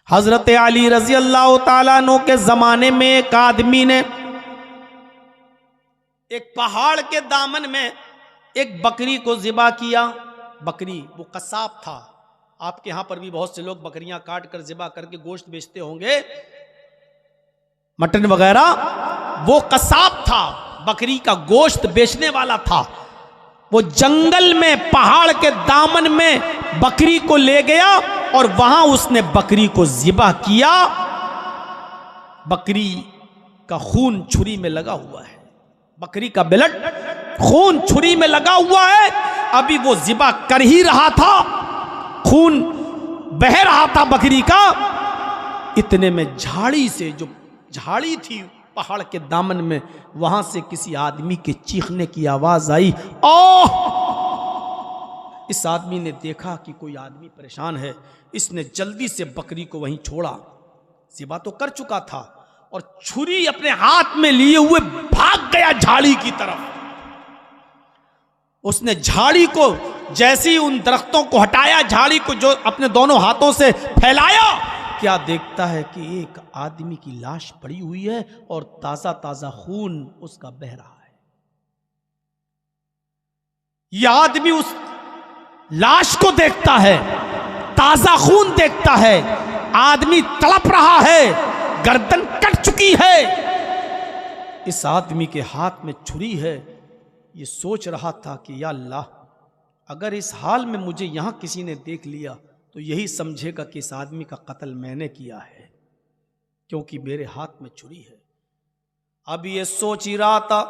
हजरत अली रजी अल्लाह ताला अन्हु के जमाने में एक आदमी ने एक पहाड़ के दामन में एक बकरी को ज़िबा किया। बकरी, वो कसाब था। आपके यहां पर भी बहुत से लोग बकरियां काट कर ज़िबा करके गोश्त बेचते होंगे, मटन वगैरह। वो कसाब था, बकरी का गोश्त बेचने वाला था। वो जंगल में पहाड़ के दामन में बकरी को ले गया और वहां उसने बकरी को ज़िबा किया। बकरी का खून छुरी में लगा हुआ है, बकरी का ब्लड खून छुरी में लगा हुआ है। अभी वो ज़िबा कर ही रहा था, खून बह रहा था बकरी का। इतने में झाड़ी से, जो झाड़ी थी पहाड़ के दामन में, वहां से किसी आदमी के चीखने की आवाज आई। ओह! इस आदमी ने देखा कि कोई आदमी परेशान है। इसने जल्दी से बकरी को वहीं छोड़ा, ज़िबा तो कर चुका था, और छुरी अपने हाथ में लिए हुए भाग गया झाड़ी की तरफ। उसने झाड़ी को जैसे ही उन दरख्तों को हटाया, झाड़ी को जो अपने दोनों हाथों से फैलाया, क्या देखता है कि एक आदमी की लाश पड़ी हुई है और ताजा ताजा खून उसका बह रहा है। यह आदमी उस लाश को देखता है, ताजा खून देखता है, आदमी तड़प रहा है, गर्दन कट चुकी है, इस आदमी के हाथ में छुरी है। ये सोच रहा था कि या अल्लाह, अगर इस हाल में मुझे यहां किसी ने देख लिया तो यही समझेगा कि इस आदमी का कत्ल मैंने किया है, क्योंकि मेरे हाथ में छुरी है। अब ये सोच ही रहा था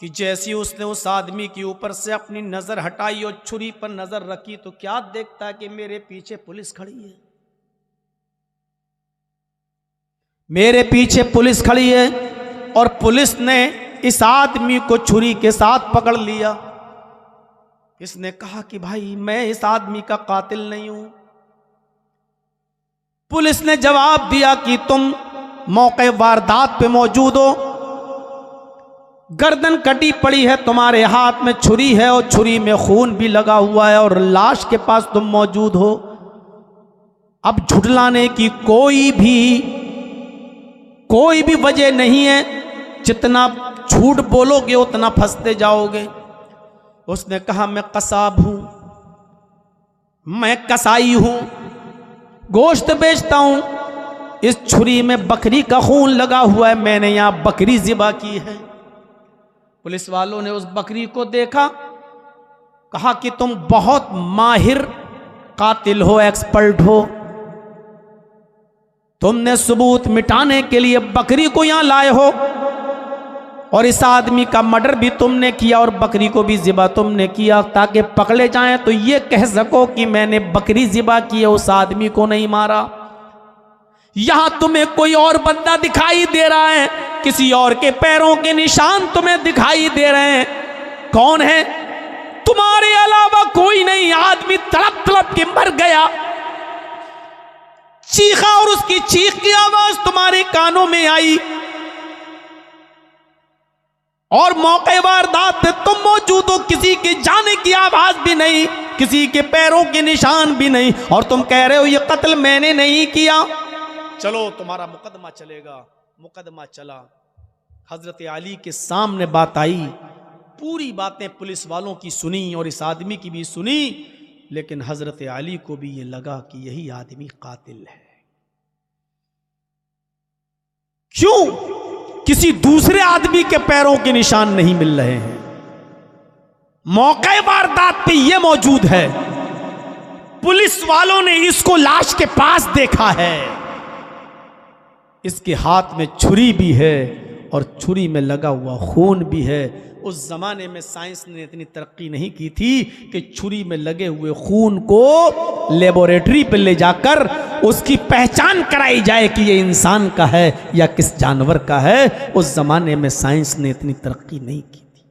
कि जैसे उसने उस आदमी के ऊपर से अपनी नजर हटाई और छुरी पर नजर रखी, तो क्या देखता है कि मेरे पीछे पुलिस खड़ी है। मेरे पीछे पुलिस खड़ी है और पुलिस ने इस आदमी को छुरी के साथ पकड़ लिया। इसने कहा कि भाई, मैं इस आदमी का कातिल नहीं हूं। पुलिस ने जवाब दिया कि तुम मौके वारदात पे मौजूद हो, गर्दन कटी पड़ी है, तुम्हारे हाथ में छुरी है और छुरी में खून भी लगा हुआ है, और लाश के पास तुम मौजूद हो। अब झुठलाने की कोई भी वजह नहीं है, जितना झूठ बोलोगे उतना फंसते जाओगे। उसने कहा, मैं कसाब हूं, मैं कसाई हूं, गोश्त बेचता हूं, इस छुरी में बकरी का खून लगा हुआ है, मैंने यहां बकरी ज़िबा की है। पुलिस वालों ने उस बकरी को देखा, कहा कि तुम बहुत माहिर कातिल हो, एक्सपर्ट हो, तुमने सबूत मिटाने के लिए बकरी को यहां लाए हो, और इस आदमी का मर्डर भी तुमने किया और बकरी को भी ज़िबा तुमने किया, ताकि पकड़े जाएं तो ये कह सको कि मैंने बकरी ज़िबा की है, उस आदमी को नहीं मारा। यहां तुम्हें कोई और बंदा दिखाई दे रहा है, किसी और के पैरों के निशान तुम्हें दिखाई दे रहे हैं। कौन है? तुम्हारे अलावा कोई नहीं। आदमी तड़प तड़प के मर गया, चीखा और उसकी चीख की आवाज तुम्हारे कानों में आई, और मौके वारदात पे तुम मौजूद हो, किसी के जाने की आवाज भी नहीं, किसी के पैरों के निशान भी नहीं, और तुम कह रहे हो ये कत्ल मैंने नहीं किया। चलो तुम्हारा मुकदमा चलेगा। मुकदमा चला, हजरत अली के सामने बात आई, पूरी बातें पुलिस वालों की सुनी और इस आदमी की भी सुनी, लेकिन हजरत अली को भी ये लगा कि यही आदमी कातिल है। क्यों? किसी दूसरे आदमी के पैरों के निशान नहीं मिल रहे हैं, मौके वारदात पे ये मौजूद है, पुलिस वालों ने इसको लाश के पास देखा है, इसके हाथ में छुरी भी है और छुरी में लगा हुआ खून भी है। उस जमाने में साइंस ने इतनी तरक्की नहीं की थी कि छुरी में लगे हुए खून को लेबोरेटरी पर ले जाकर उसकी पहचान कराई जाए कि ये इंसान का है या किस जानवर का है। उस जमाने में साइंस ने इतनी तरक्की नहीं की थी।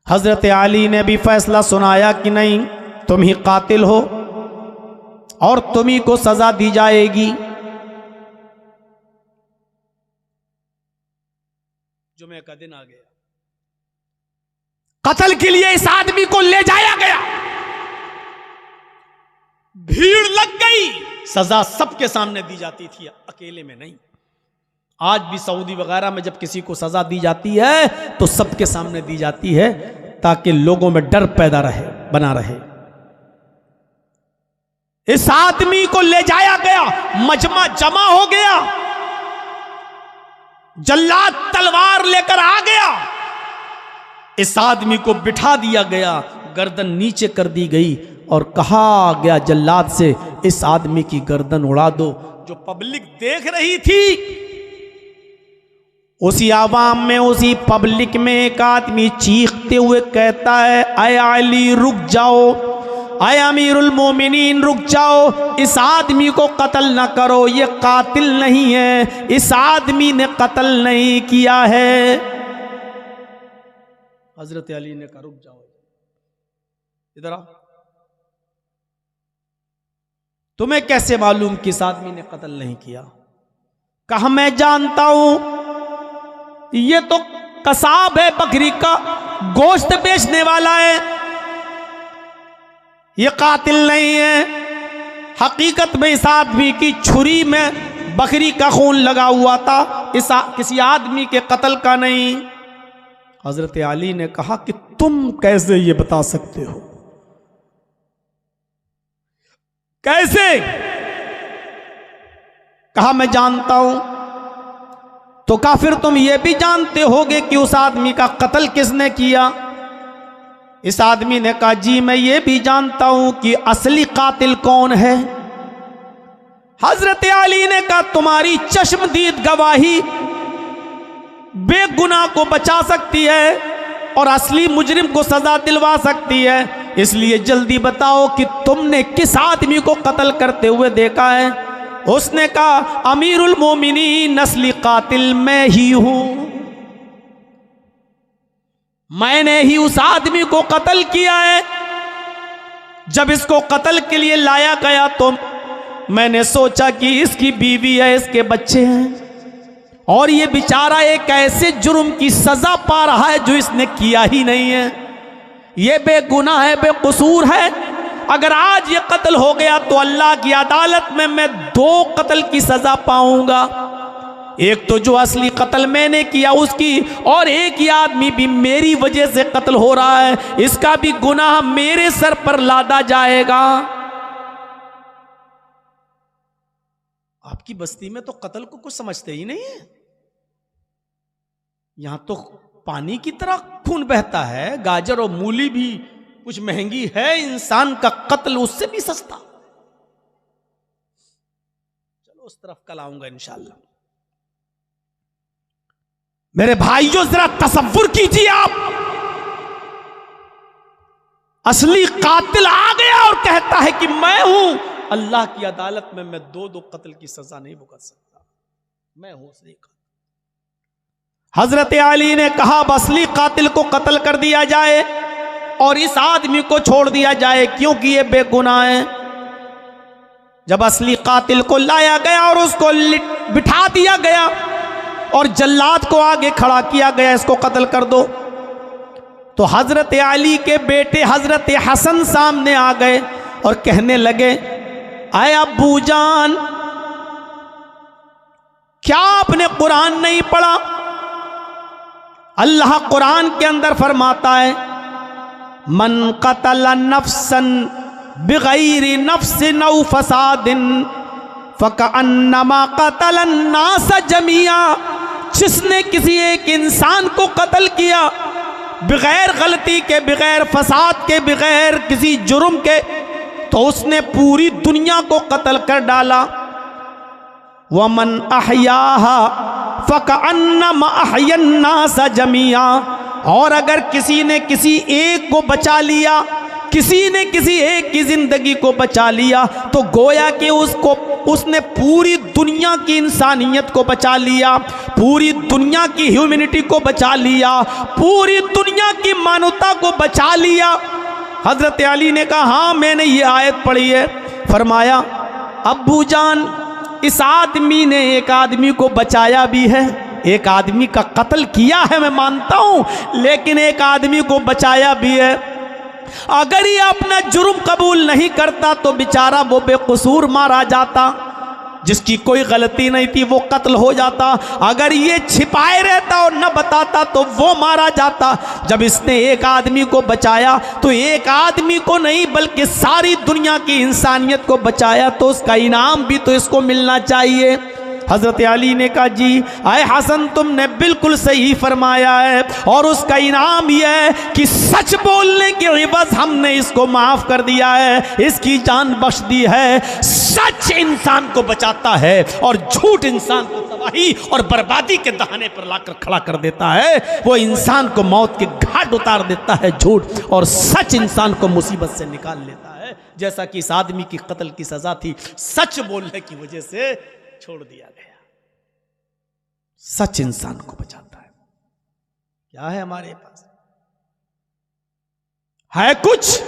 हजरत अली ने भी फैसला सुनाया कि नहीं, तुम ही कातिल हो और तुम ही को सजा दी जाएगी। जुमे का दिन आ गया, कत्ल के लिए इस आदमी को ले जाया गया, भीड़ लग गई, सजा सबके सामने दी जाती थी, अकेले में नहीं। आज भी सऊदी वगैरह में जब किसी को सजा दी जाती है तो सबके सामने दी जाती है, ताकि लोगों में डर पैदा बना रहे। इस आदमी को ले जाया गया, मजमा जमा हो गया, जल्लाद तलवार लेकर आ गया, इस आदमी को बिठा दिया गया, गर्दन नीचे कर दी गई और कहा गया जल्लाद से, इस आदमी की गर्दन उड़ा दो। जो पब्लिक देख रही थी, उसी आवाम में, उसी पब्लिक में एक आदमी चीखते हुए कहता है, अय अली रुक जाओ, अय अमीरुल मोमिनीन रुक जाओ, इस आदमी को कत्ल न करो, ये कातिल नहीं है, इस आदमी ने कत्ल नहीं किया है। हजरत अली ने कहा रुक जाओ, इधर आओ, तुम्हें कैसे मालूम कि इस आदमी ने कत्ल नहीं किया? कहा मैं जानता हूं, ये तो कसाब है, बकरी का गोश्त बेचने वाला है, ये कातिल नहीं है। हकीकत में इस आदमी की छुरी में बकरी का खून लगा हुआ था, किसी आदमी के कत्ल का नहीं। हजरत अली ने कहा कि तुम कैसे ये बता सकते हो, कैसे? कहा मैं जानता हूं। तो कहा फिर तुम ये भी जानते होगे कि उस आदमी का कत्ल किसने किया? इस आदमी ने कहा जी मैं ये भी जानता हूं कि असली कातिल कौन है। हजरत अली ने कहा तुम्हारी चश्मदीद गवाही बेगुनाह को बचा सकती है और असली मुजरिम को सजा दिलवा सकती है, इसलिए जल्दी बताओ कि तुमने किस आदमी को कत्ल करते हुए देखा है। उसने कहा अमीरुल मोमिनीन असली कातिल मैं ही हूं, मैंने ही उस आदमी को कत्ल किया है। जब इसको कत्ल के लिए लाया गया तो मैंने सोचा कि इसकी बीवी है, इसके बच्चे हैं, और ये बेचारा एक ऐसे जुर्म की सजा पा रहा है जो इसने किया ही नहीं है, ये बेगुनाह है, बेकसूर है। अगर आज ये कत्ल हो गया तो अल्लाह की अदालत में मैं 2 कत्ल की सजा पाऊंगा, एक तो जो असली कत्ल मैंने किया उसकी, और एक ही आदमी भी मेरी वजह से कत्ल हो रहा है, इसका भी गुनाह मेरे सर पर लादा जाएगा। आपकी बस्ती में तो कत्ल को कुछ समझते ही नहीं है, यहां तो पानी की तरह खून बहता है, गाजर और मूली भी कुछ महंगी है, इंसान का कत्ल उससे भी सस्ता। चलो उस तरफ कल आऊंगा इंशाअल्लाह। मेरे भाइयों जरा तसव्वुर कीजिए आप, असली कातिल आ गया और कहता है कि मैं हूं, अल्लाह की अदालत में मैं 2 कत्ल की सजा नहीं भुगत सकता, मैं हूं असली कातिल। हजरत अली ने कहा असली कातिल को कत्ल कर दिया जाए और इस आदमी को छोड़ दिया जाए क्योंकि ये बेगुनाह है। जब असली कातिल को लाया गया और उसको बिठा दिया गया और जल्लाद को आगे खड़ा किया गया, इसको कत्ल कर दो, तो हजरत अली के बेटे हजरत हसन सामने आ गए और कहने लगे आए अब्बू जान, क्या आपने कुरान नहीं पढ़ा? अल्लाह कुरान के अंदर फरमाता है मन कतल नफ्सन बिगैरि नफ्सिन औ फसादिन फकअन्नमा कतल अन्नास जमिया। जिसने किसी एक इंसान को कत्ल किया बगैर गलती के, बगैर फसाद के, बगैर किसी जुर्म के, तो उसने पूरी दुनिया को कत्ल कर डाला। वमन अहयाहा फकअन्नमा अहयन्नास जमिया। और अगर किसी ने किसी एक को बचा लिया, किसी ने किसी एक की जिंदगी को बचा लिया, तो गोया कि उसने पूरी दुनिया की इंसानियत को बचा लिया, पूरी दुनिया की ह्यूमैनिटी को बचा लिया, पूरी दुनिया की मानवता को बचा लिया। हजरत अली ने कहा हाँ मैंने ये आयत पढ़ी है। फरमाया अब्बू जान, इस आदमी ने एक आदमी को बचाया भी है, एक आदमी का कत्ल किया है मैं मानता हूं, लेकिन एक आदमी को बचाया भी है। अगर ये अपना जुर्म कबूल नहीं करता तो बेचारा वो बेकसूर मारा जाता, जिसकी कोई गलती नहीं थी वो कत्ल हो जाता। अगर ये छिपाए रहता और न बताता तो वो मारा जाता। जब इसने एक आदमी को बचाया तो एक आदमी को नहीं बल्कि सारी दुनिया की इंसानियत को बचाया, तो उसका इनाम भी तो इसको मिलना चाहिए। हज़रत अली ने कहा जी आए हसन तुमने बिल्कुल सही फरमाया है, और उसका इनाम यह है कि सच बोलने के एवज़ हमने इसको माफ़ कर दिया है, इसकी जान बख्श दी है। सच इंसान को बचाता है और झूठ इंसान को तबाही और बर्बादी के दहाने पर लाकर खड़ा कर देता है। वो इंसान को मौत के घाट उतार देता है झूठ, और सच इंसान को मुसीबत से निकाल लेता है। जैसा कि इस आदमी की कत्ल की सजा थी, सच बोलने की वजह से छोड़ दिया गया। सच इंसान को बचाता है। क्या है हमारे पास? है कुछ?